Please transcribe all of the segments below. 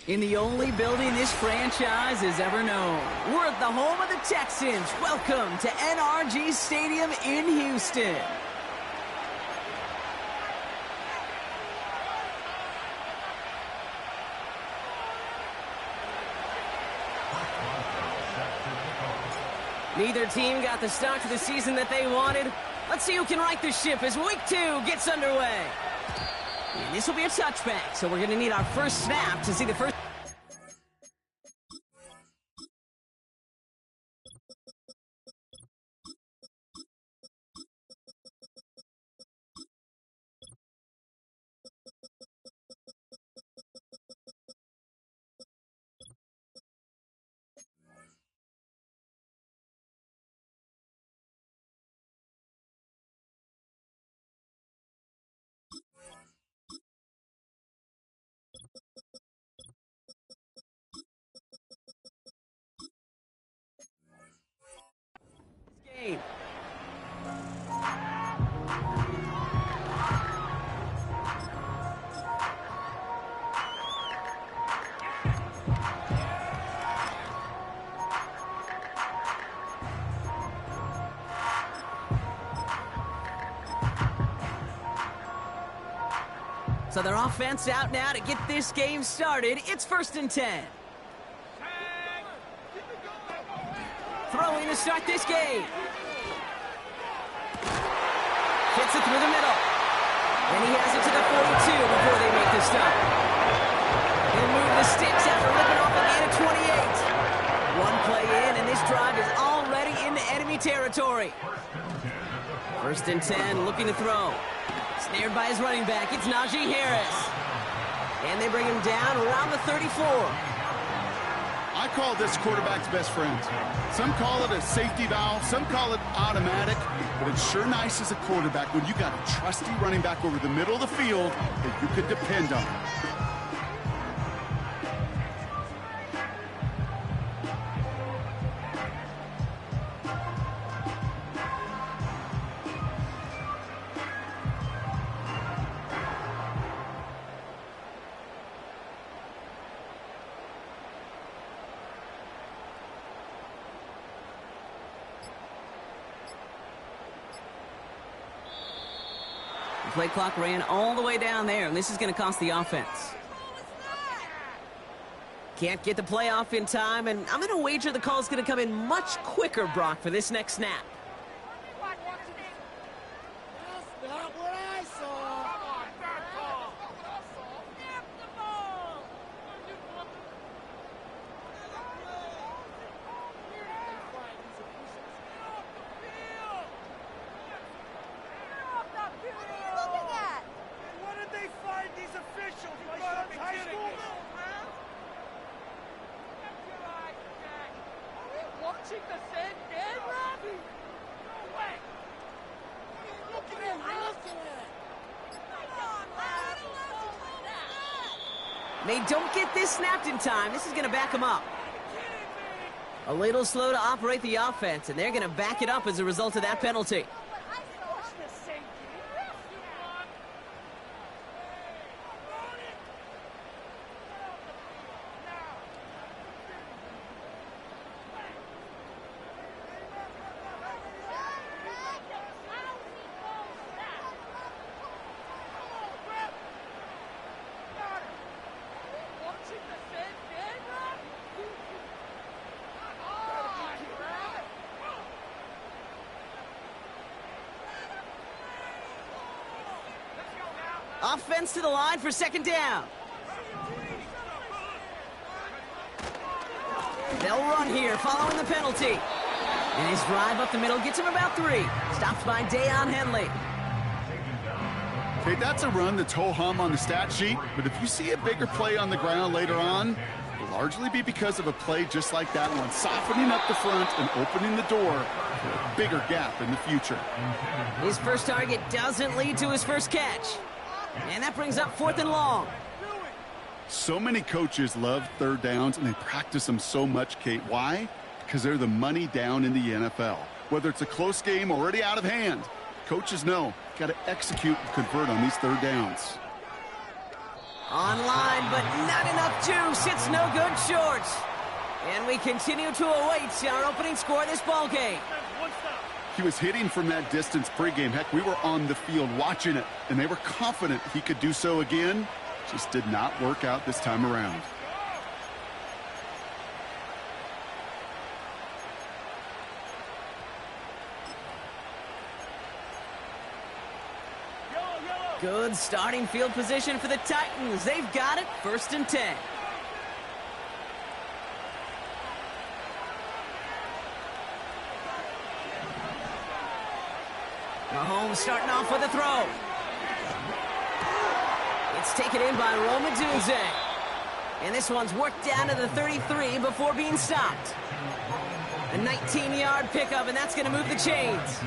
In the only building this franchise has ever known, we're at the home of the Texans. Welcome to NRG Stadium in Houston. Neither team got the start to the season that they wanted. Let's see who can right the ship as week 2 gets underway. And this will be a touchback, so we're going to need our first snap to see the first. Game. So their offense out now to get this game started. It's 1st and 10. Throwing to start this game. Hits it through the middle. And he has it to the 42 before they make the stop. He'll move the sticks after ripping off a gain of 28. One play in, and this drive is already into enemy territory. 1st and 10, looking to throw. Snared by his running back, it's Najee Harris. And they bring him down around the 34. I call this quarterback's best friend. Some call it a safety valve, some call it automatic, but it's sure nice as a quarterback when you got a trusty running back over the middle of the field that you could depend on. The play clock ran all the way down there, and this is going to cost the offense. Can't get the play off in time, and I'm going to wager the call's going to come in much quicker, Brock, for this next snap. That's not what I saw. They don't get this snapped in time. This is going to back them up. A little slow to operate the offense, and they're going to back it up as a result of that penalty. Offense to the line for 2nd down. They'll run here following the penalty. And his drive up the middle gets him about 3. Stopped by Deion Henley. Okay, that's a run that's ho-hum on the stat sheet, but if you see a bigger play on the ground later on, it'll largely be because of a play just like that one, softening up the front and opening the door for a bigger gap in the future. His first target doesn't lead to his first catch. And that brings up 4th and long. So many coaches love 3rd downs, and they practice them so much, Kate. Why? Because they're the money down in the NFL. Whether it's a close game already out of hand, coaches know got to execute and convert on these 3rd downs. Online, but not enough juice. It's no good short. And we continue to await our opening score of this ball game. He was hitting from that distance pregame. Heck, we were on the field watching it, and they were confident he could do so again. Just did not work out this time around. Good starting field position for the Titans. They've got it, 1st and 10. Mahomes starting off with a throw. It's taken in by Rome Odunze. And this one's worked down to the 33 before being stopped. A 19-yard pickup, and that's going to move the chains.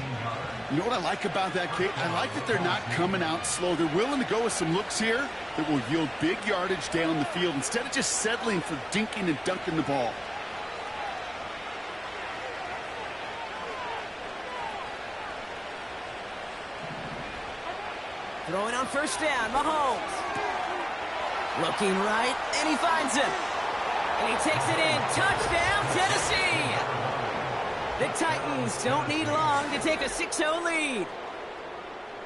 You know what I like about that, Kate? I like that they're not coming out slow. They're willing to go with some looks here that will yield big yardage down the field instead of just settling for dinking and dunking the ball. Throwing on 1st down, Mahomes. Looking right, and he finds him. And he takes it in. Touchdown, Tennessee! The Titans don't need long to take a 6-0 lead.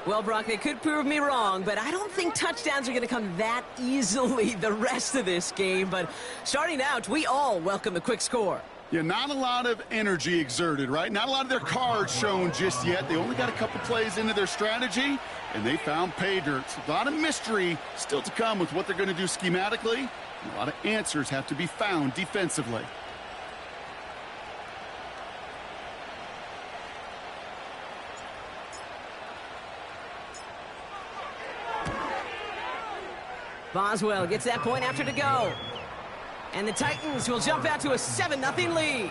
Well, Brock, they could prove me wrong, but I don't think touchdowns are going to come that easily the rest of this game. But starting out, we all welcome the quick score. Yeah, not a lot of energy exerted, right? Not a lot of their cards shown just yet. They only got a couple plays into their strategy, and they found pay dirt. A lot of mystery still to come with what they're going to do schematically. And a lot of answers have to be found defensively. Boswell gets that point after to go. And the Titans will jump out to a 7-0 lead.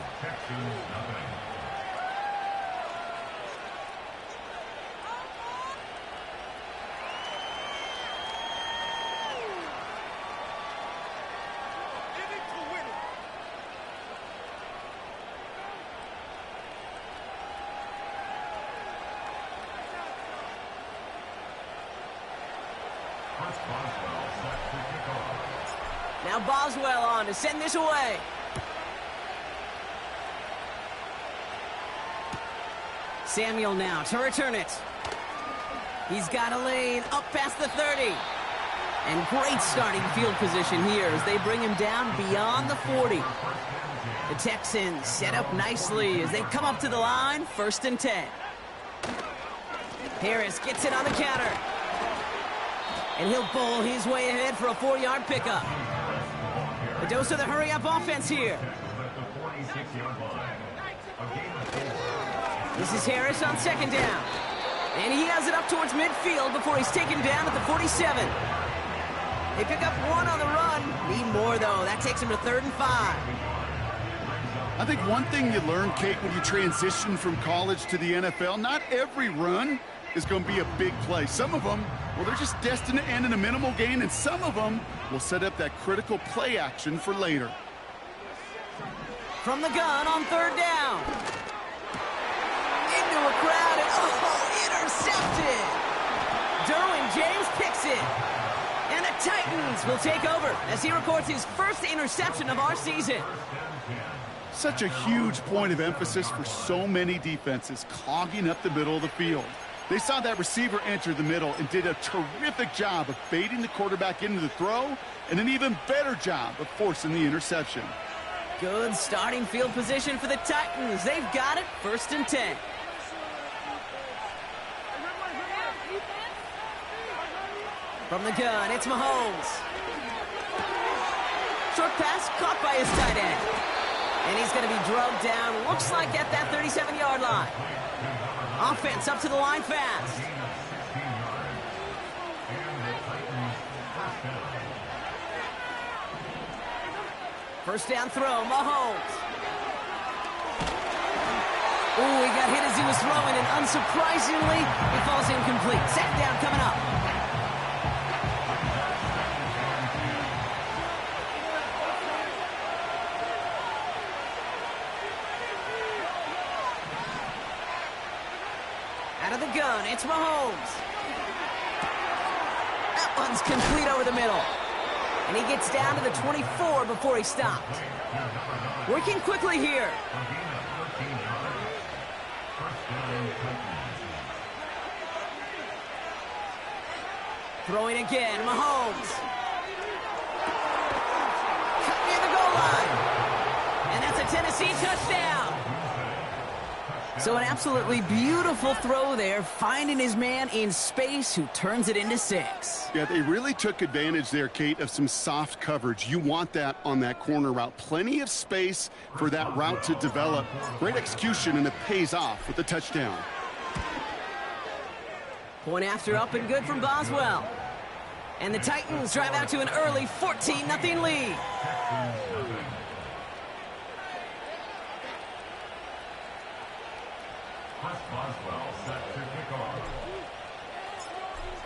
Now Boswell on to send this away. Samuel now to return it. He's got a lane up past the 30. And great starting field position here as they bring him down beyond the 40. The Texans set up nicely as they come up to the line, 1st and 10. Harris gets it on the counter. And he'll bowl his way ahead for a 4-yard pickup. A dose of the hurry-up offense here. This is Harris on 2nd down. And he has it up towards midfield before he's taken down at the 47. They pick up 1 on the run. Need more, though. That takes him to 3rd and 5. I think one thing you learn, Kate, when you transition from college to the NFL, not every run is going to be a big play. Some of them, well, they're just destined to end in a minimal gain, and some of them will set up that critical play action for later. From the gun on 3rd down. Into a crowd, and intercepted. Derwin James picks it. And the Titans will take over as he records his first interception of our season. Such a huge point of emphasis for so many defenses, clogging up the middle of the field. They saw that receiver enter the middle and did a terrific job of baiting the quarterback into the throw, and an even better job of forcing the interception. Good starting field position for the Titans. They've got it, 1st and 10. From the gun, it's Mahomes. Short pass caught by his tight end. And he's going to be drugged down, looks like at that 37-yard line. Offense up to the line fast. First down throw, Mahomes. Ooh, he got hit as he was throwing, and unsurprisingly, he falls incomplete. 2nd down coming up. Out of the gun, it's Mahomes. That one's complete over the middle. And he gets down to the 24 before he stopped. Working quickly here. Throwing again, Mahomes. Cut near the goal line. And that's a Tennessee touchdown. So an absolutely beautiful throw there, finding his man in space who turns it into 6. Yeah, they really took advantage there, Kate, of some soft coverage. You want that on that corner route. Plenty of space for that route to develop. Great execution, and it pays off with the touchdown. Point after up and good from Boswell. And the Titans drive out to an early 14-0 lead.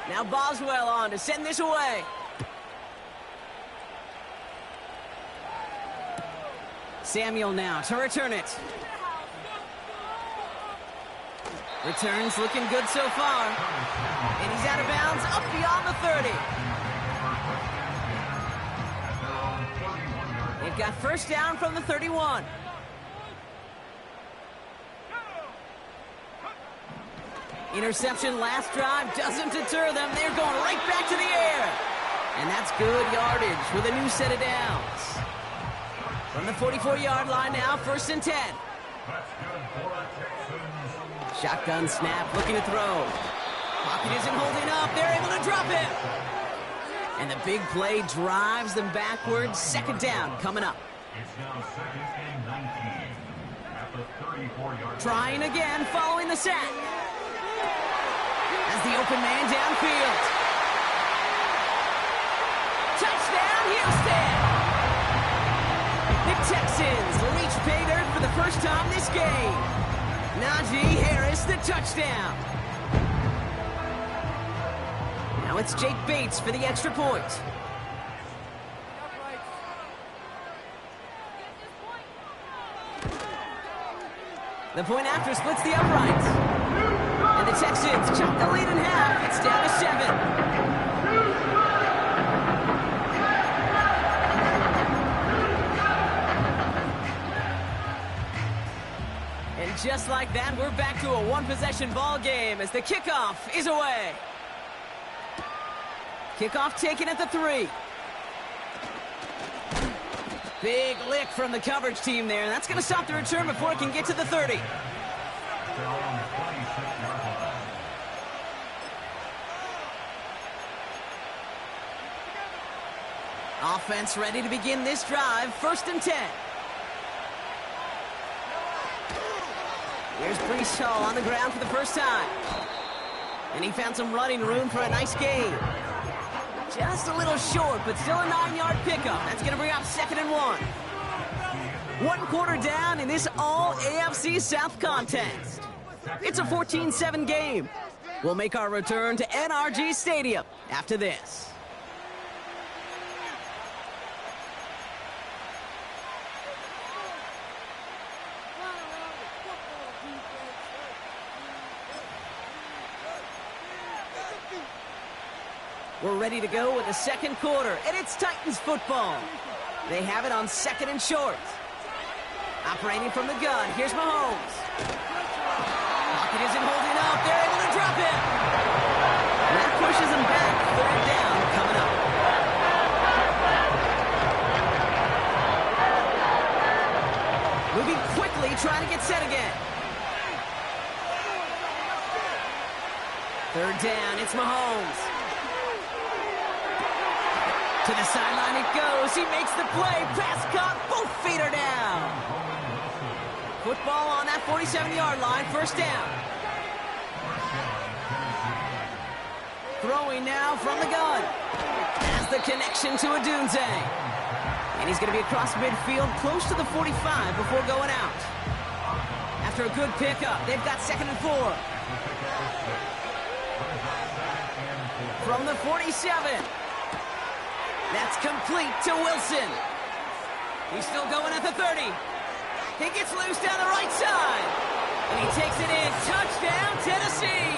Now Boswell on to send this away. Samuel now to return it. Returns looking good so far. And he's out of bounds up beyond the 30. They've got first down from the 31. Interception last drive doesn't deter them. They're going right back to the air. And that's good yardage with a new set of downs. From the 44-yard line now, 1st and 10. Shotgun snap, looking to throw. Pocket isn't holding up. They're able to drop it. And the big play drives them backwards. 2nd down coming up. It's now 2nd and 19 at the 34-yard. Trying again following the sack. As the open man downfield. Touchdown, Houston! The Texans reach pay dirt for the first time this game. Najee Harris, the touchdown. Now it's Jake Bates for the extra point. The point after splits the uprights. And the Texans chop the lead in half. It's down to 7. And just like that, we're back to a one-possession ball game as the kickoff is away. Kickoff taken at the 3. Big lick from the coverage team there. That's going to stop the return before it can get to the 30. Offense ready to begin this drive. 1st and 10. Here's Breece Hall on the ground for the first time. And he found some running room for a nice gain. Just a little short, but still a 9-yard pickup. That's going to bring up 2nd and 1. 1 quarter down in this all-AFC South contest. It's a 14-7 game. We'll make our return to NRG Stadium after this. We're ready to go with the 2nd quarter, and it's Titans football. They have it on 2nd and short. Operating from the gun, here's Mahomes. Pocket isn't holding up. They're able to drop it. That pushes them back. 3rd down coming up. Moving quickly, trying to get set again. 3rd down, it's Mahomes. To the sideline it goes. He makes the play. Pass caught. Both feet are down. Football on that 47-yard line. 1st down. Throwing now from the gun. Has the connection to Odunze. And he's going to be across midfield close to the 45 before going out. After a good pickup, they've got 2nd and 4. From the 47. That's complete to Wilson. He's still going at the 30. He gets loose down the right side. And he takes it in. Touchdown, Tennessee.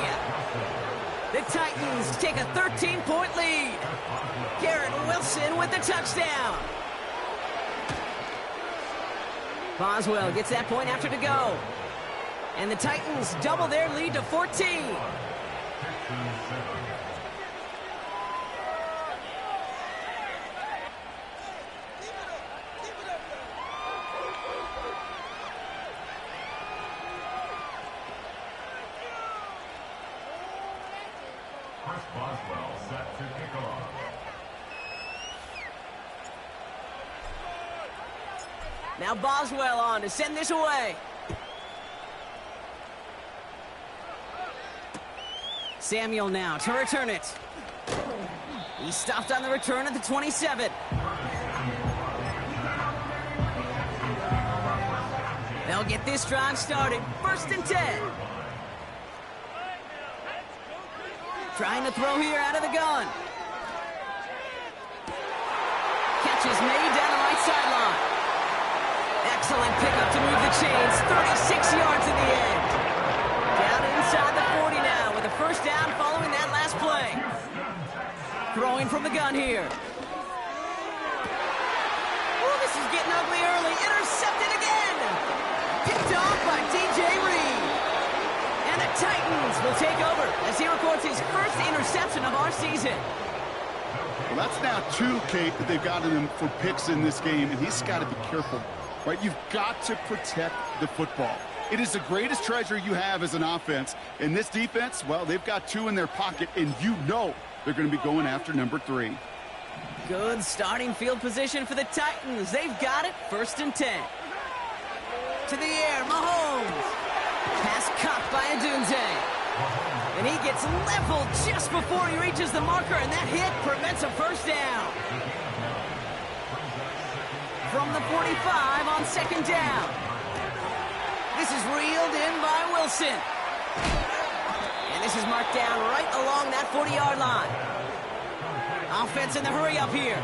The Titans take a 13-point lead. Garrett Wilson with the touchdown. Boswell gets that point after to go. And the Titans double their lead to 14. Chris Boswell set to kick off. Now Boswell on to send this away. Samuel now to return it. He stopped on the return at the 27. They'll get this drive started. 1st and 10. Trying to throw here out of the gun. Catch is made down the right sideline. Excellent pickup to move the chains. 36 yards in the end. Down inside the 40 now with a first down following that last play. Throwing from the gun here. Oh, this is getting ugly early. Intercepted again. Picked off by DJ Reed. And the Titans will take over as he records his first interception of our season. Well, that's now 2, Kate, that they've gotten him for picks in this game, and he's got to be careful. Right, you've got to protect the football. It is the greatest treasure you have as an offense. And this defense, well, they've got 2 in their pocket, and you know they're going to be going after number 3. Good starting field position for the Titans. They've got it. 1st and 10. To the air, Mahomes. Pass caught by Odunze. And he gets leveled just before he reaches the marker, and that hit prevents a first down. From the 45 on 2nd down. This is reeled in by Wilson. And this is marked down right along that 40-yard line. Offense in the hurry up here.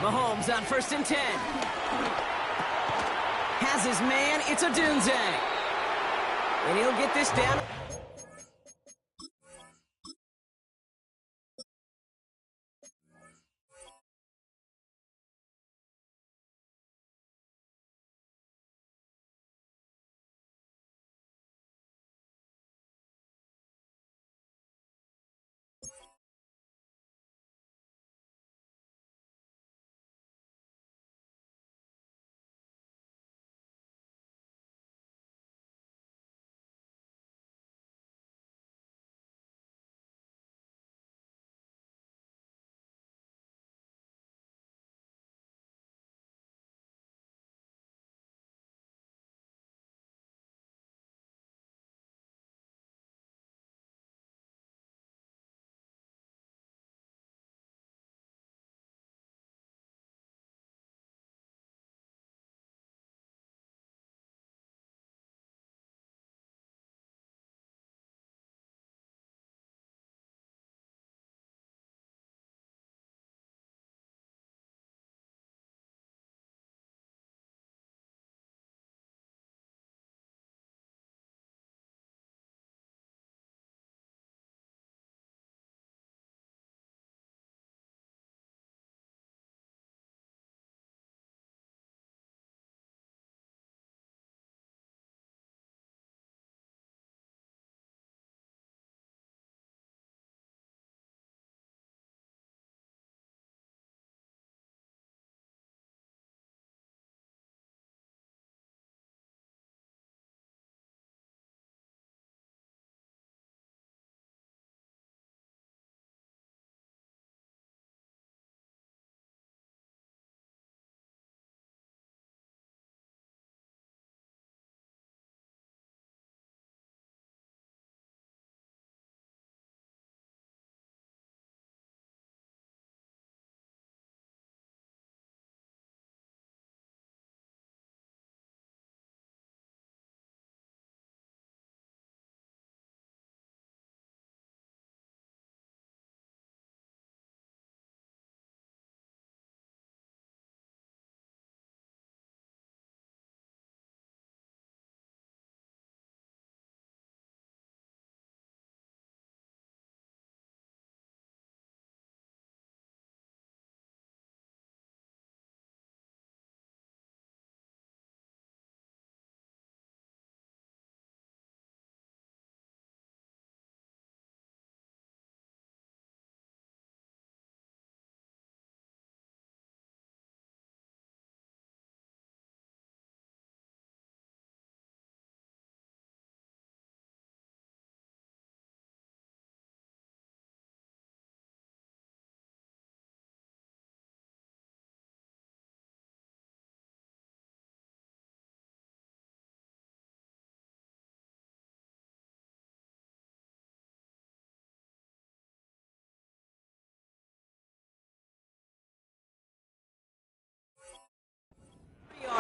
Mahomes on 1st and 10. Has his man, it's Odunze. And he'll get this down.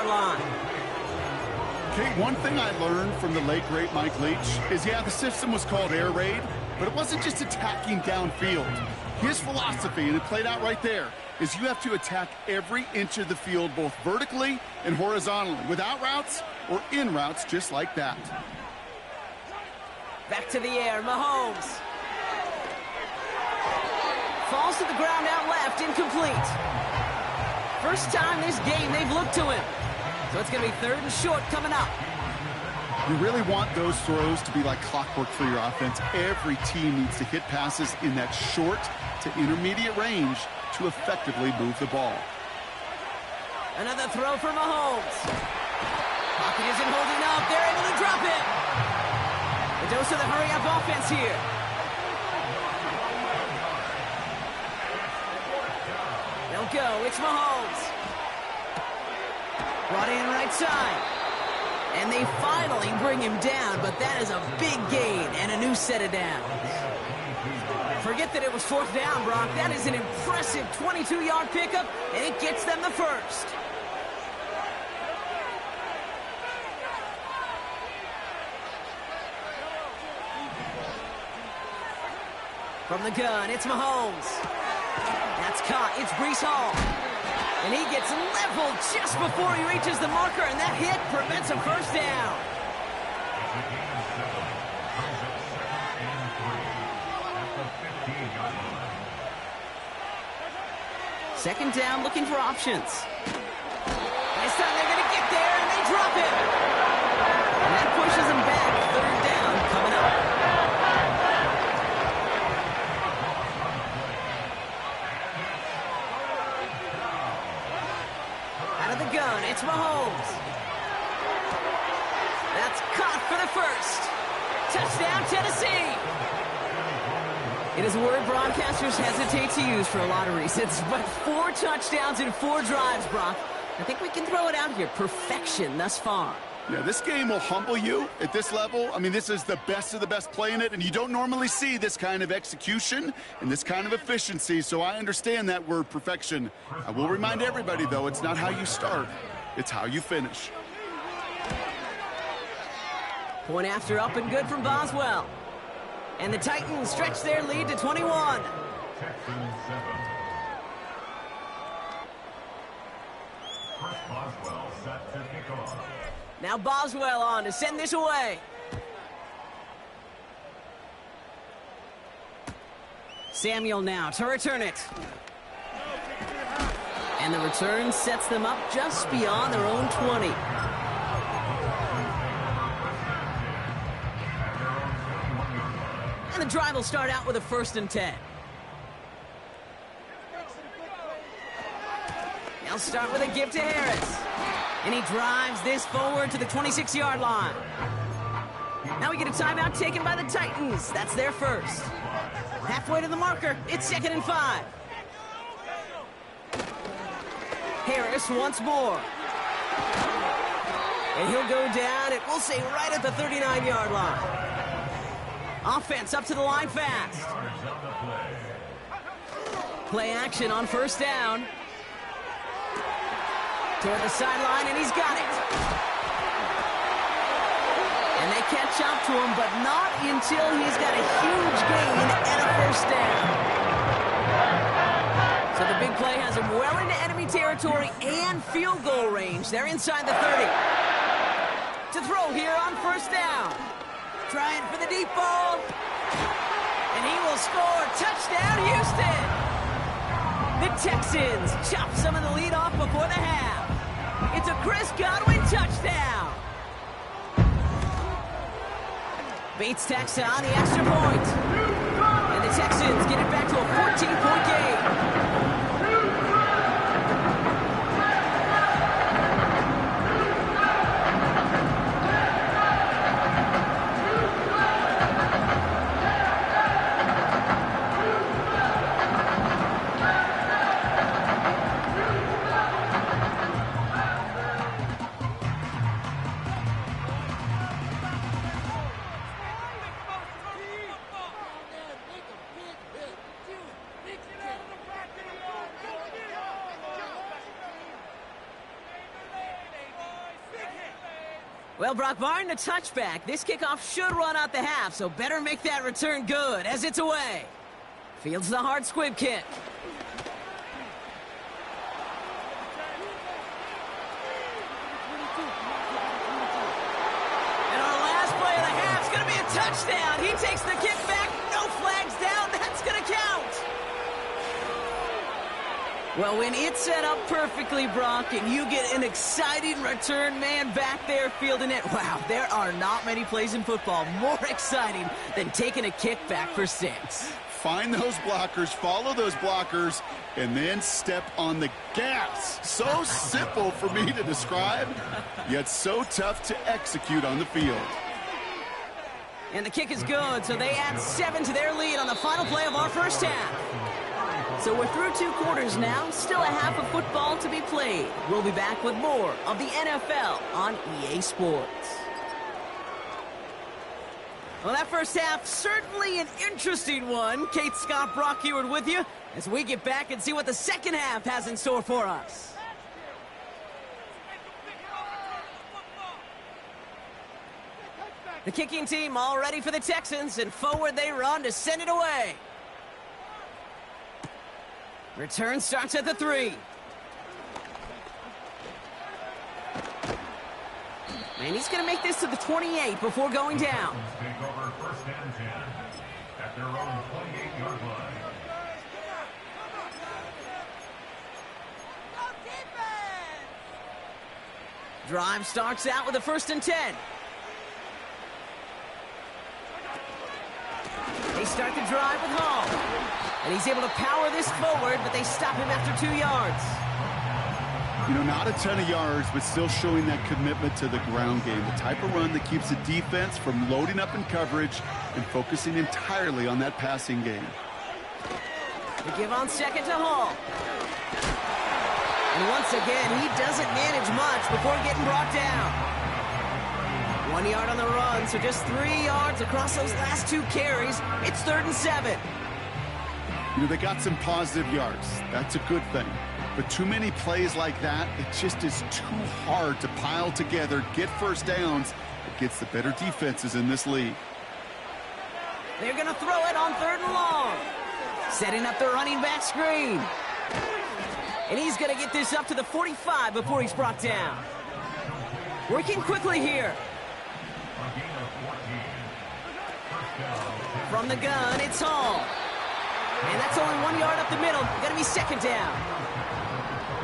line. Okay, one thing I learned from the late, great Mike Leach is, yeah, the system was called air raid, but it wasn't just attacking downfield. His philosophy, and it played out right there, is you have to attack every inch of the field, both vertically and horizontally, without routes or in routes, just like that. Back to the air, Mahomes. Falls to the ground out left, incomplete. First time this game they've looked to him. So it's going to be 3rd and short coming up. You really want those throws to be like clockwork for your offense. Every team needs to hit passes in that short to intermediate range to effectively move the ball. Another throw for Mahomes. Pocket isn't holding up. They're able to drop it. A dose of the hurry-up offense here. They'll go. It's Mahomes. Brought in right side. And they finally bring him down, but that is a big gain and a new set of downs. Forget that it was 4th down, Brock. That is an impressive 22-yard pickup, and it gets them the first. From the gun, it's Mahomes. That's caught. It's Breece Hall. And he gets leveled just before he reaches the marker, and that hit prevents a first down. Second down, looking for options. This time they're going to get there, and they drop him. And that pushes them back. 3rd down coming up. Out of the gun, it's Mahomes. That's caught for the first. Touchdown, Tennessee. It is a word broadcasters hesitate to use for a lot of reasons, but 4 touchdowns in 4 drives, Brock. I think we can throw it out here. Perfection thus far. Yeah, this game will humble you at this level. I mean, this is the best of the best playing it, and you don't normally see this kind of execution and this kind of efficiency, so I understand that word perfection. I will remind everybody, though, it's not how you start, it's how you finish. Point after up and good from Boswell. And the Titans stretch their lead to 21. Texans 7. Chris Boswell set to kick off. Now Boswell on to send this away. Samuel now to return it. And the return sets them up just beyond their own 20. And the drive will start out with a 1st and 10. They'll start with a give to Harris. And he drives this forward to the 26-yard line. Now we get a timeout taken by the Titans. That's their first. Halfway to the marker, it's 2nd and 5. Harris once more. And he'll go down, it will say right at the 39-yard line. Offense up to the line fast. Play action on 1st down. Toward the sideline, and he's got it. And they catch up to him, but not until he's got a huge gain and a 1st down. So the big play has him well into enemy territory and field goal range. They're inside the 30. To throw here on 1st down. Trying for the deep ball. And he will score. Touchdown, Houston. The Texans chop some of the lead off before the half. It's a Chris Godwin touchdown. Bates tacks on the extra point. And the Texans get it back to a 14-point game. Well, Brock, barring the touchback, this kickoff should run out the half, so better make that return good as it's away. Fields the hard squib kick. And our last play of the half is going to be a touchdown. He takes the kick back, no flags down, that's going to count. Well, when it's set up perfectly, Brock, and you get an exciting return man back there fielding it, wow, there are not many plays in football more exciting than taking a kick back for 6. Find those blockers, follow those blockers, and then step on the gas. So simple for me to describe, yet so tough to execute on the field. And the kick is good, so they add 7 to their lead on the final play of our first half. So we're through 2 quarters now, still a half of football to be played. We'll be back with more of the NFL on EA Sports. Well, that first half, certainly an interesting one. Kate Scott, Brock Huard with you as we get back and see what the second half has in store for us. The kicking team all ready for the Texans, and forward they run to send it away. Return starts at the 3. And he's going to make this to the 28 before going down. Take over first and 10 at their own 28-yard line. Drive starts out with a 1st and 10. They start the drive with Hall. And he's able to power this forward, but they stop him after 2 yards. You know, not a ton of yards, but still showing that commitment to the ground game. The type of run that keeps the defense from loading up in coverage and focusing entirely on that passing game. They give on 2nd to Hall. And once again, he doesn't manage much before getting brought down. 1 yard on the run, so just 3 yards across those last 2 carries. It's 3rd and 7. You know, they got some positive yards. That's a good thing. But too many plays like that, it just is too hard to pile together, get first downs against the better defenses in this league. They're going to throw it on 3rd and long. Setting up the running back screen. And he's going to get this up to the 45 before he's brought down. Working quickly here. From the gun, it's Hall. And that's only 1 yard up the middle. Going to be 2nd down.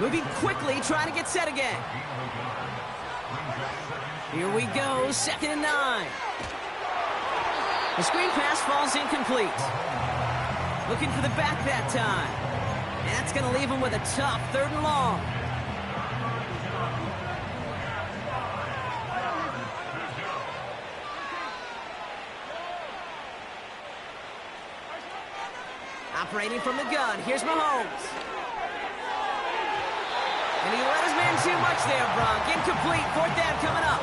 Moving quickly, trying to get set again. Here we go, 2nd and 9. The screen pass falls incomplete. Looking for the back that time. And that's going to leave him with a tough 3rd and long. Operating from the gun, here's Mahomes. And he let his man too much there, Brock. Incomplete, 4th down coming up.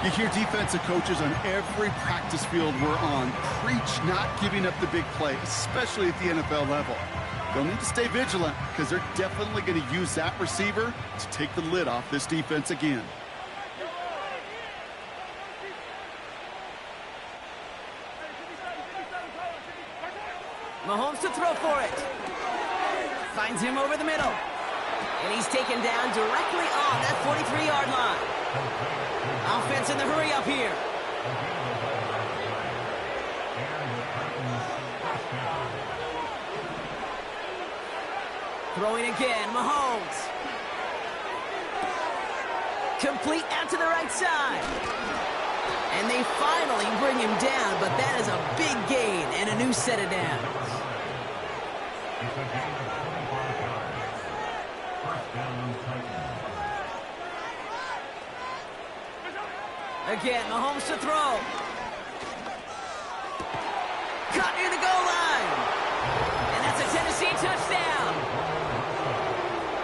You hear defensive coaches on every practice field we're on preach not giving up the big play, especially at the NFL level. They'll need to stay vigilant because they're definitely going to use that receiver to take the lid off this defense again. Mahomes to throw for it. Finds him over the middle. And he's taken down directly on that 43-yard line. Offense in the hurry up here. Throwing again, Mahomes. Complete out to the right side. And they finally bring him down, but that is a big gain and a new set of downs. Again, Mahomes to throw. Caught near the goal line. And that's a Tennessee touchdown.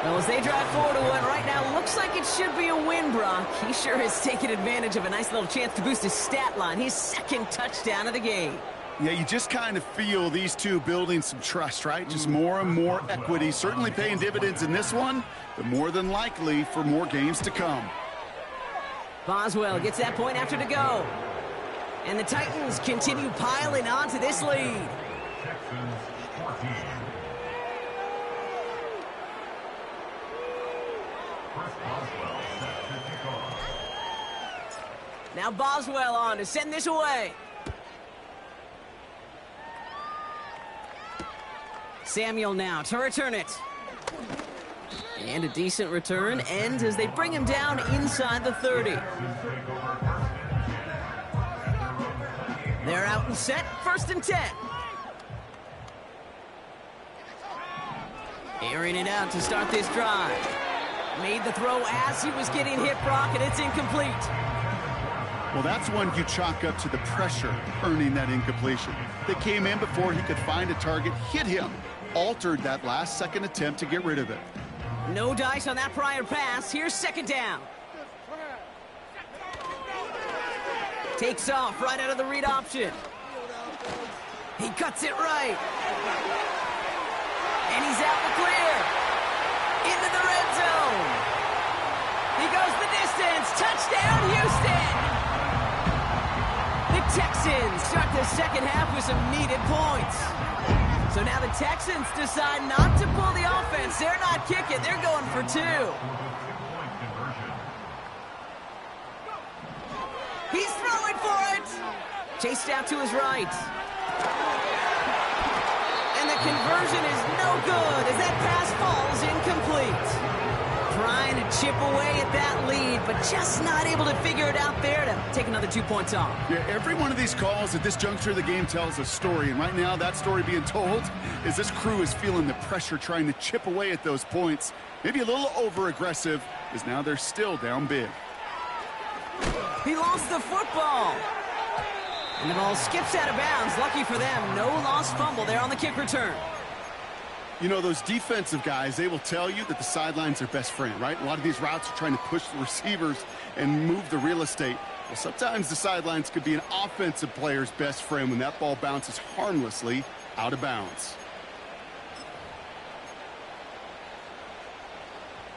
Well, as they drive forward to one right now, looks like it should be a win, Brock. He sure has taken advantage of a nice little chance to boost his stat line. His 2nd touchdown of the game. Yeah, you just kind of feel these two building some trust, right? Just more and more equity. Certainly paying dividends in this one, but more than likely for more games to come. Boswell gets that point after to go. And the Titans continue piling onto this lead. Texans 14. Chris Boswell set to kick off. Now Boswell on to send this away. Samuel now to return it. And a decent return ends as they bring him down inside the 30. They're out and set, 1st and 10. Airing it out to start this drive. Made the throw as he was getting hit, Brock, and it's incomplete. Well, that's one you chalk up to the pressure earning that incompletion. They came in before he could find a target, hit him, altered that last-second attempt to get rid of it. No dice on that prior pass. Here's 2nd down. Takes off right out of the read option. He cuts it right. And he's out the clear. Into the red zone. He goes the distance. Touchdown, Houston. The Texans start the second half with some needed points. So now the Texans decide not to pull the offense. They're not kicking. They're going for 2. He's throwing for it. Chased out to his right. And the conversion is no good as that pass falls incomplete. Trying to chip away at that lead, but just not able to figure it out there to take another 2 points off. Yeah, every one of these calls at this juncture of the game tells a story, and right now that story being told is this crew is feeling the pressure trying to chip away at those points. Maybe a little over-aggressive, as now they're still down big. He lost the football. And the ball skips out of bounds. Lucky for them, no lost fumble there on the kick return. You know, those defensive guys, they will tell you that the sideline's their best friend, right? A lot of these routes are trying to push the receivers and move the real estate. Well, sometimes the sidelines could be an offensive player's best friend when that ball bounces harmlessly out of bounds.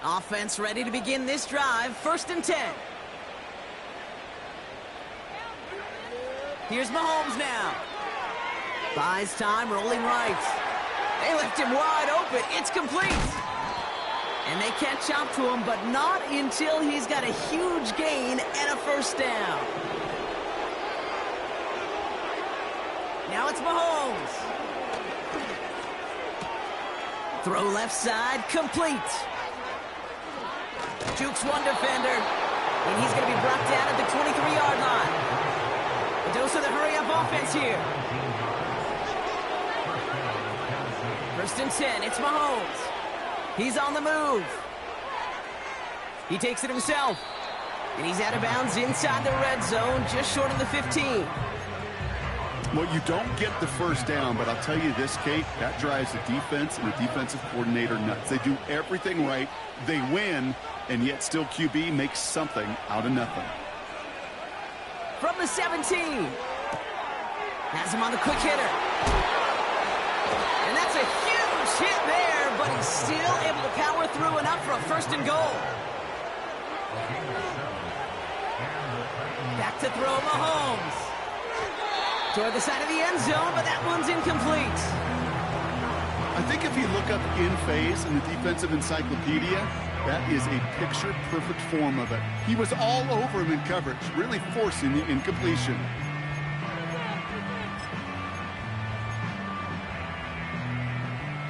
Offense ready to begin this drive. 1st and 10. Here's Mahomes now. Buys time, rolling right. They left him wide open. It's complete. And they catch up to him, but not until he's got a huge gain and a 1st down. Now it's Mahomes. Throw left side, complete. Jukes one defender, and he's going to be brought down at the 23-yard line. A dose of the hurry-up offense here. 1st and 10, it's Mahomes. He's on the move. He takes it himself. And he's out of bounds inside the red zone, just short of the 15. Well, you don't get the 1st down, but I'll tell you this, Kate, that drives the defense and the defensive coordinator nuts. They do everything right. They win, and yet still QB makes something out of nothing. From the 17. Has him on the quick hitter. And that's a huge hit there, but he's still able to power through enough for a 1st and goal. Back to throw Mahomes. Toward the side of the end zone, but that one's incomplete. I think if you look up in phase in the defensive encyclopedia, that is a picture-perfect form of it. He was all over him in coverage, really forcing the incompletion.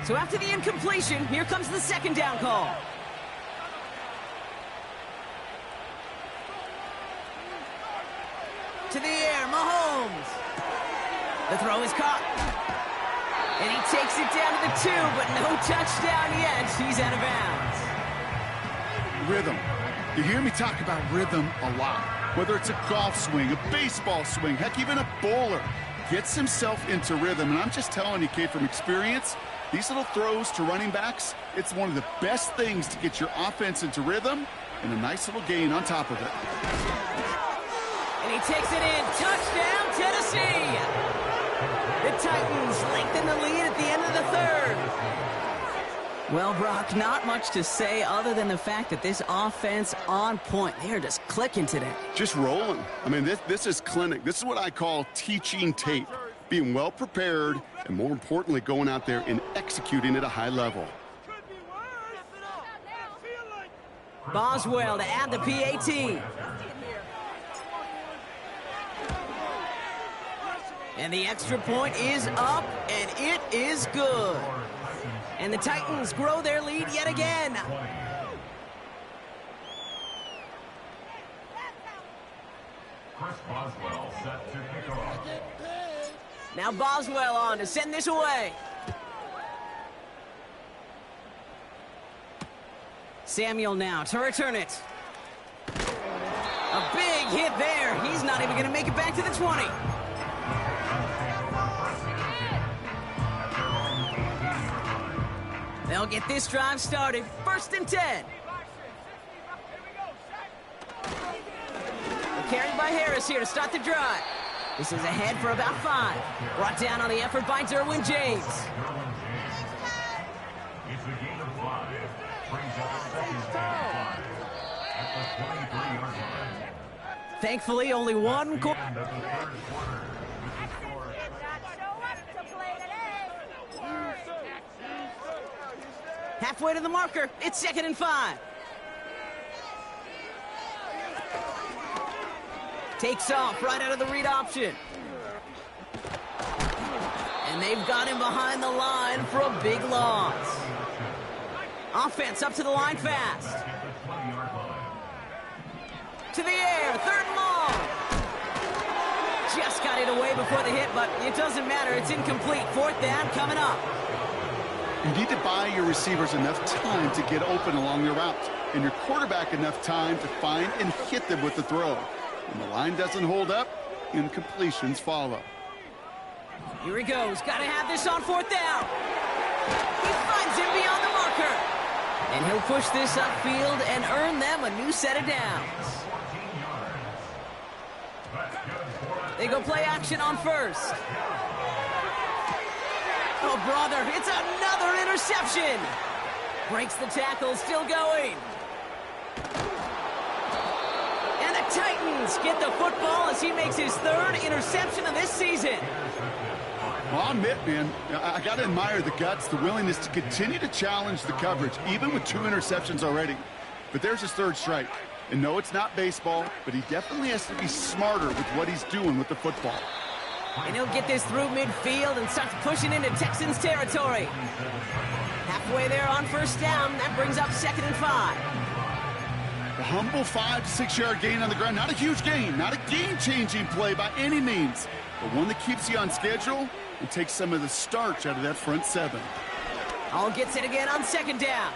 So after the incompletion, here comes the 2nd down call. To the air, Mahomes. The throw is caught. And he takes it down to the 2, but no touchdown yet. He's out of bounds. Rhythm. You hear me talk about rhythm a lot. Whether it's a golf swing, a baseball swing, heck, even a bowler gets himself into rhythm. And I'm just telling you, Kate, from experience, these little throws to running backs, it's one of the best things to get your offense into rhythm and a nice little gain on top of it. And he takes it in. Touchdown, Tennessee. The Titans lengthen the lead at the end of the 3rd. Well, Brock, not much to say other than the fact that this offense on point. They are just clicking today. Just rolling. I mean, this is clinic. This is what I call teaching tape. Being well prepared, and more importantly, going out there and executing at a high level. Boswell to add the PAT. And the extra point is up, and it is good. And the Titans grow their lead yet again. Chris Boswell set to kick off. Now Boswell on to send this away. Samuel now to return it. A big hit there. He's not even going to make it back to the 20. They'll get this drive started. 1st and 10. Carried by Harris here to start the drive. This is ahead for about 5. Brought down on the effort by Derwin James. It's a gain of 5. Brings up 2nd and 5 at the 23-yard line. Thankfully, only one End of the third quarter. halfway to the marker. It's 2nd and 5. Takes off right out of the read option. And they've got him behind the line for a big loss. Offense up to the line fast. To the air, 3rd and long. Just got it away before the hit, but it doesn't matter. It's incomplete. 4th down coming up. You need to buy your receivers enough time to get open along their routes, and your quarterback enough time to find and hit them with the throw. When the line doesn't hold up, incompletions follow. Here he goes. Got to have this on 4th down. He finds him beyond the marker. And he'll push this upfield and earn them a new set of downs. They go play action on 1st. Oh, brother, it's another interception. Breaks the tackle, still going. And the Titans get the football as he makes his 3rd interception of this season. Well, I'll admit, man, I got to admire the guts, the willingness to continue to challenge the coverage, even with 2 interceptions already. But there's his 3rd strike. And no, it's not baseball, but he definitely has to be smarter with what he's doing with the football. And he'll get this through midfield and starts pushing into Texans territory. Halfway there on 1st down, that brings up 2nd and 5. A humble 5 to 6 yard gain on the ground. Not a huge gain, not a game-changing play by any means, but one that keeps you on schedule and takes some of the starch out of that front 7. All gets it again on 2nd down.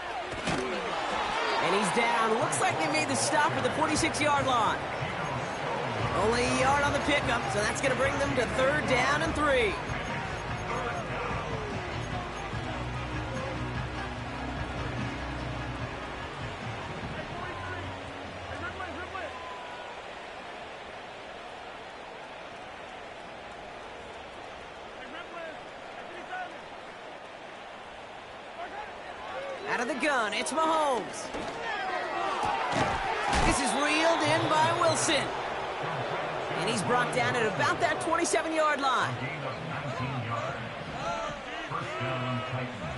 And he's down. Looks like they made the stop at the 46-yard line. Only a yard on the pickup, so that's going to bring them to 3rd down and 3. Out of the gun, it's Mahomes. This is reeled in by Wilson. And he's brought down at about that 27-yard line. Gain of 19 yards. 1st down, Titans.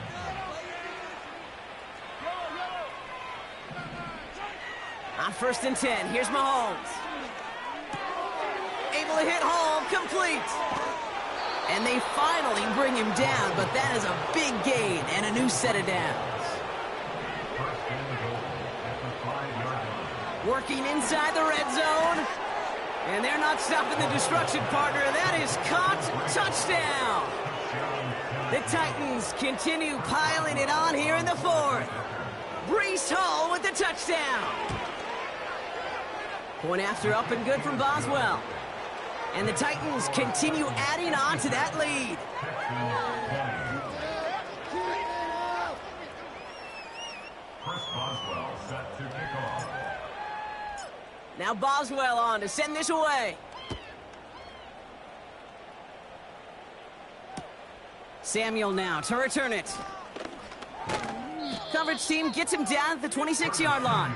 On 1st and 10, here's Mahomes. Able to hit home, complete. And they finally bring him down, but that is a big gain and a new set of downs. 1st and goal at the 5-yard line. Working inside the red zone. And they're not stopping the destruction, partner. That is caught. Touchdown. The Titans continue piling it on here in the 4th. Breece Hall with the touchdown. Point after up and good from Boswell. And the Titans continue adding on to that lead. Chris Boswell set to kick off. Now Boswell on to send this away. Samuel now to return it. coverage team gets him down at the 26-yard line.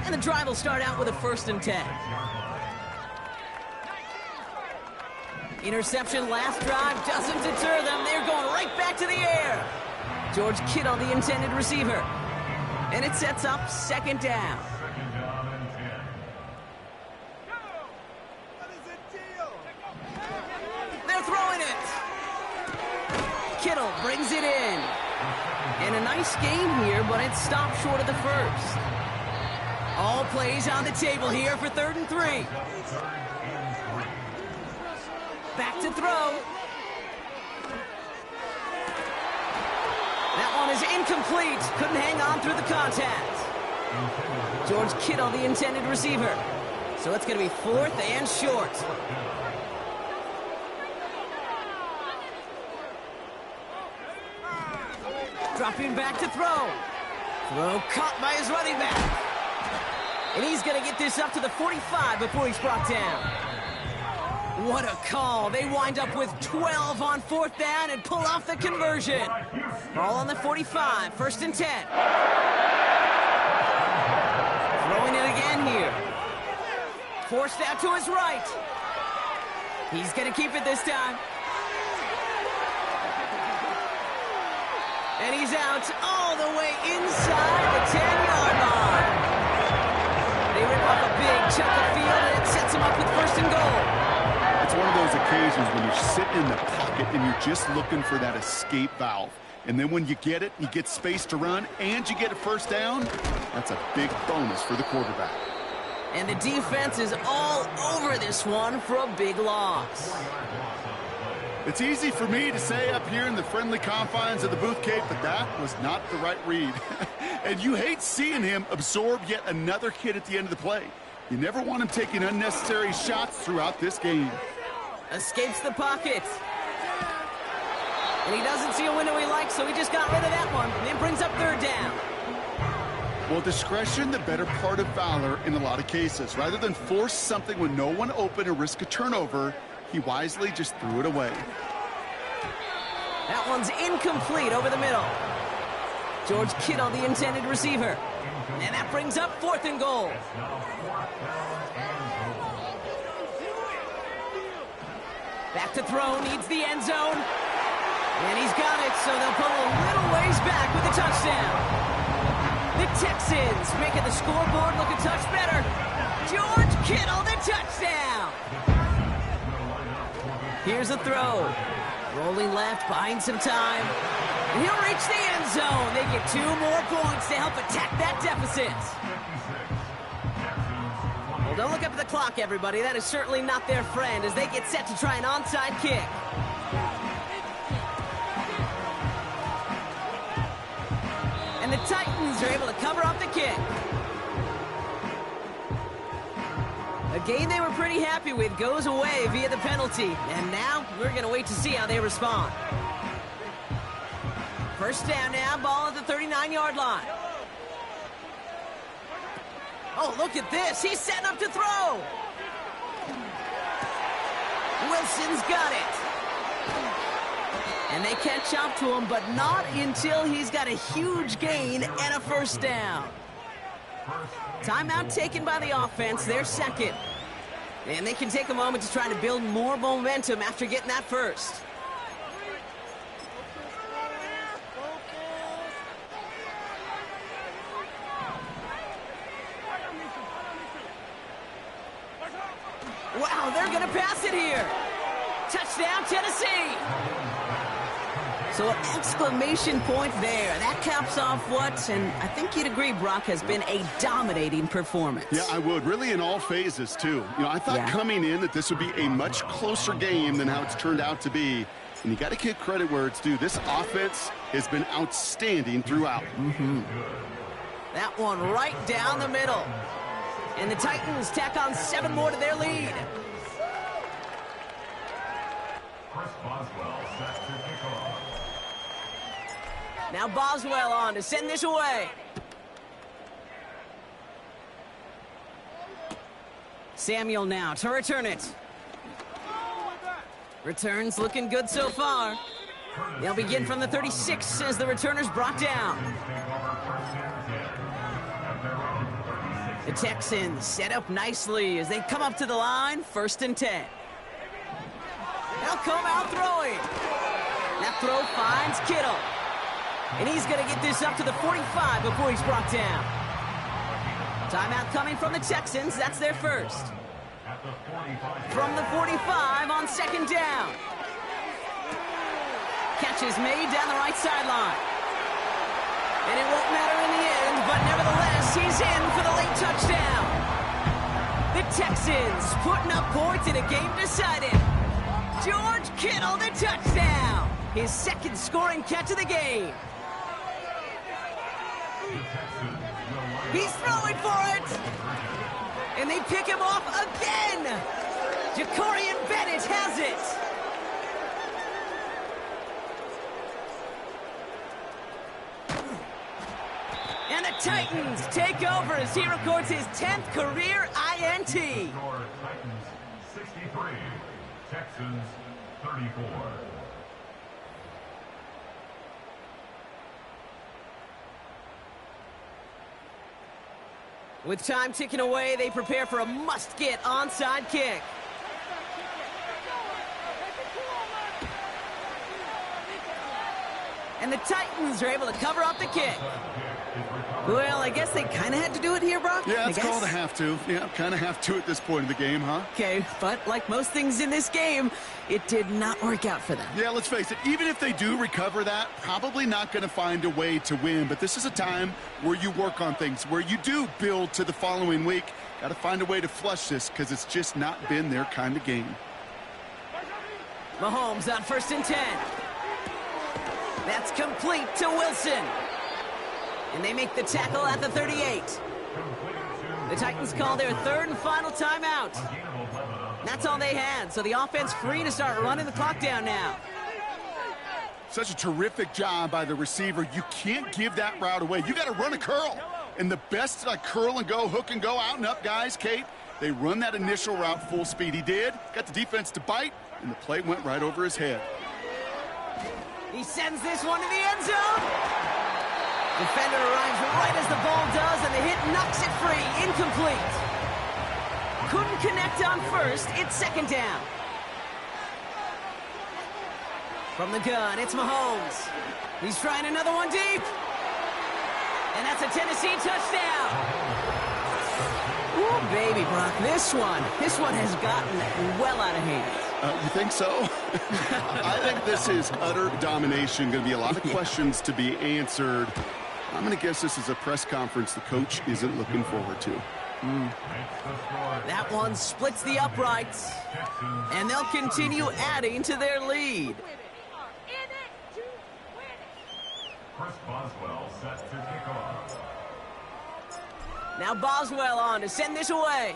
And the drive will start out with a 1st and 10. Interception last drive doesn't deter them. They're going right back to the air. George Kittle, the intended receiver. And it sets up 2nd down. They're throwing it. Kittle brings it in. And a nice game here, but it stopped short of the 1st. All plays on the table here for 3rd and 3. Back to throw. That one is incomplete. Couldn't hang on through the contact. George Kittle, the intended receiver. So it's going to be 4th and short. Dropping back to throw. Throw caught by his running back. And he's going to get this up to the 45 before he's brought down. What a call. They wind up with 12 on 4th down and pull off the conversion. Ball on the 45, 1st and 10. Throwing it again here. Forced out to his right. He's going to keep it this time. And he's out all the way inside the 10-yard line. They rip off a big chunk of field, and it sets him up with 1st and goal. It's one of those occasions when you're sitting in the pocket and you're just looking for that escape valve. And then when you get it, you get space to run, and you get a 1st down, that's a big bonus for the quarterback. And the defense is all over this one for a big loss. It's easy for me to say up here in the friendly confines of the Booth Cape, but that was not the right read. And you hate seeing him absorb yet another hit at the end of the play. You never want him taking unnecessary shots throughout this game. Escapes the pocket. And he doesn't see a window he likes, so he just got rid of that one. And it brings up 3rd down. Well, discretion, the better part of valor in a lot of cases. Rather than force something with no one open or risk a turnover, he wisely just threw it away. That one's incomplete over the middle. George Kittle, the intended receiver. And that brings up 4th and goal. Back to throw, needs the end zone. And he's got it, so they'll pull a little ways back with a touchdown. The Texans making the scoreboard look a touch better. George Kittle, the touchdown. Here's a throw. Rolling left, buying some time. And he'll reach the end zone. They get 2 more points to help attack that deficit. Well, don't look up at the clock, everybody. That is certainly not their friend as they get set to try an onside kick. And the Titans are able to cover up the kick. A game they were pretty happy with goes away via the penalty. And now we're going to wait to see how they respond. 1st down now, ball at the 39-yard line. Oh, look at this. He's setting up to throw. Wilson's got it. And they catch up to him, but not until he's got a huge gain and a 1st down. Timeout taken by the offense, their 2nd. And they can take a moment to try to build more momentum after getting that 1st. Wow, they're going to pass it here. Touchdown, Tennessee. So an exclamation point there. That caps off what, and I think you'd agree, Brock, has been a dominating performance. Yeah, I would. Really in all phases, too. You know, I thought coming in that this would be a much closer game than how it's turned out to be. And you got to give credit where it's due. This offense has been outstanding throughout. That one right down the middle. And the Titans tack on 7 more to their lead. Chris Boswell set to kick off. Now Boswell on to send this away. Samuel now to return it. Returns looking good so far. They'll begin from the 36 as the returner's brought down. The Texans set up nicely as they come up to the line, 1st and 10. They'll come out throwing. That throw finds Kittle. And he's going to get this up to the 45 before he's brought down. Timeout coming from the Texans. That's their first. From the 45 on 2nd down. Catch is made down the right sideline. And it won't matter in the end, but nevertheless, he's in for the late touchdown. The Texans putting up points in a game decided. George Kittle, the touchdown. His 2nd scoring catch of the game. He's throwing for it. And they pick him off again. Jacorian Bennett has it. And the Titans take over as he records his 10th career INT. Titans 63, Texans 34. With time ticking away, they prepare for a must-get onside kick. And the Titans are able to cover up the kick. Well, I guess they kind of had to do it here, Brock. Yeah, it's called a have to. Yeah, kind of have to at this point in the game, huh? Okay, but like most things in this game, it did not work out for them. Yeah, let's face it, even if they do recover that, probably not going to find a way to win. But this is a time where you work on things, where you do build to the following week. Got to find a way to flush this because it's just not been their kind of game. Mahomes on 1st and 10. That's complete to Wilson. And they make the tackle at the 38. The Titans call their 3rd and final timeout. That's all they had, so the offense free to start running the clock down now. Such a terrific job by the receiver. You can't give that route away. You got to run a curl. And the best curl and go, hook and go, out and up guys, Kate, they run that initial route full speed. He did. Got the defense to bite, and the play went right over his head. He sends this one to the end zone. Defender arrives right as the ball does, and the hit knocks it free. Incomplete. Couldn't connect on 1st. It's 2nd down. From the gun, it's Mahomes. He's trying another one deep. And that's a Tennessee touchdown. Ooh, baby, Brock. This one has gotten well out of hand. You think so? I think this is utter domination. Going to be a lot of questions to be answered. I'm going to guess this is a press conference the coach isn't looking forward to. That one splits the uprights, and they'll continue adding to their lead. Chris Boswell set to kick off. Now Boswell on to send this away.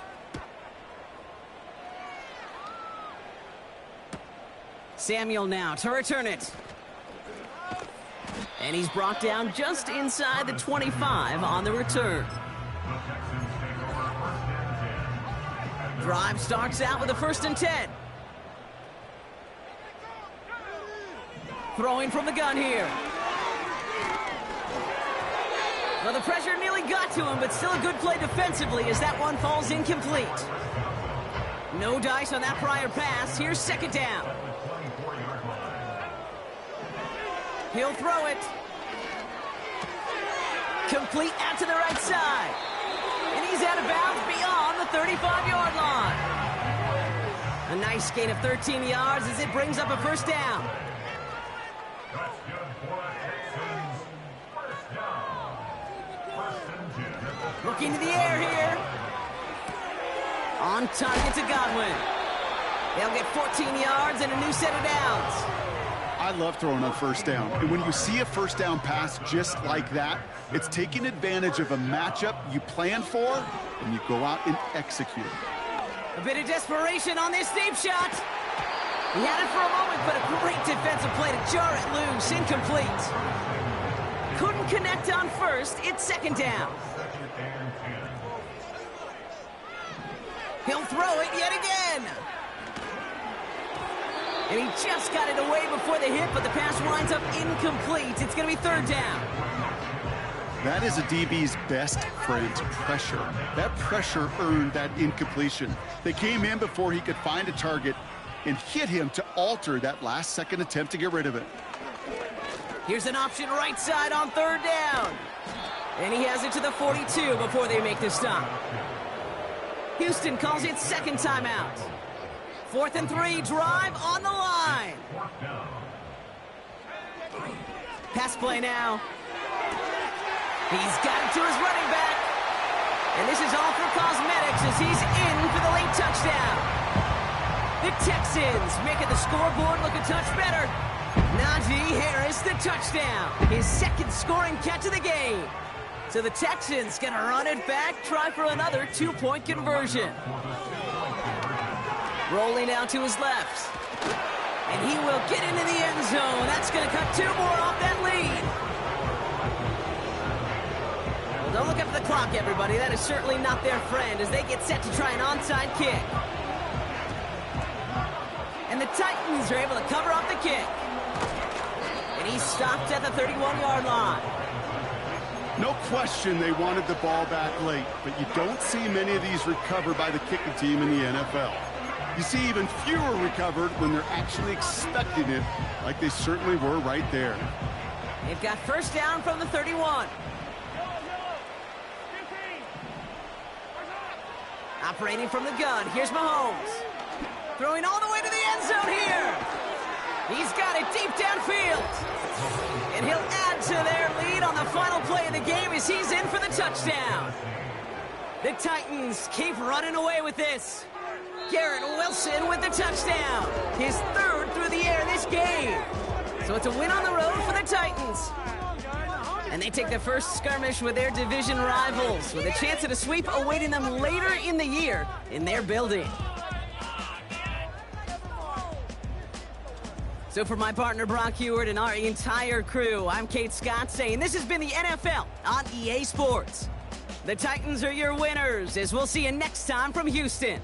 Samuel now to return it. And he's brought down just inside the 25 on the return. Drive starts out with a 1st and 10. Throwing from the gun here. Well, the pressure nearly got to him, but still a good play defensively as that one falls incomplete. No dice on that prior pass. Here's 2nd down. He'll throw it. Complete out to the right side. And he's out of bounds beyond the 35-yard line. A nice gain of 13 yards as it brings up a 1st down. That's good for the Texans. 1st down. 1st and 10. Looking to the air here. On target to Godwin. They'll get 14 yards and a new set of downs. I love throwing on 1st down. And when you see a 1st down pass just like that, it's taking advantage of a matchup you plan for, and you go out and execute. A bit of desperation on this deep shot. He had it for a moment, but a great defensive play to jar it loose. Incomplete. Couldn't connect on 1st. It's 2nd down. He'll throw it yet again. And he just got it away before the hit, but the pass winds up incomplete. It's going to be third down. That is a DB's best friend, pressure. That pressure earned that incompletion. They came in before he could find a target and hit him to alter that last-second attempt to get rid of it. Here's an option right side on third down. And he has it to the 42 before they make the stop. Houston calls it second timeout. 4th and 3, drive on the line. Pass play now. He's got it to his running back. And this is all for cosmetics as he's in for the late touchdown. The Texans making the scoreboard look a touch better. Najee Harris, the touchdown. His second scoring catch of the game. So the Texans gonna run it back, try for another 2-point conversion. Rolling out to his left. And he will get into the end zone. That's gonna cut 2 more off that lead. Well, don't look up at the clock, everybody. That is certainly not their friend as they get set to try an onside kick. And the Titans are able to cover up the kick. And he's stopped at the 31-yard line. No question they wanted the ball back late, but you don't see many of these recovered by the kicking team in the NFL. You see even fewer recovered when they're actually expecting it, like they certainly were right there. They've got first down from the 31. Operating from the gun, here's Mahomes. Throwing all the way to the end zone here. He's got it deep downfield. And he'll add to their lead on the final play of the game as he's in for the touchdown. The Titans keep running away with this. Garrett Wilson with the touchdown. His 3rd through the air this game. So it's a win on the road for the Titans. And they take their first skirmish with their division rivals with a chance at a sweep awaiting them later in the year in their building. So for my partner Brock Huard and our entire crew, I'm Kate Scott saying this has been the NFL on EA Sports. The Titans are your winners as we'll see you next time from Houston.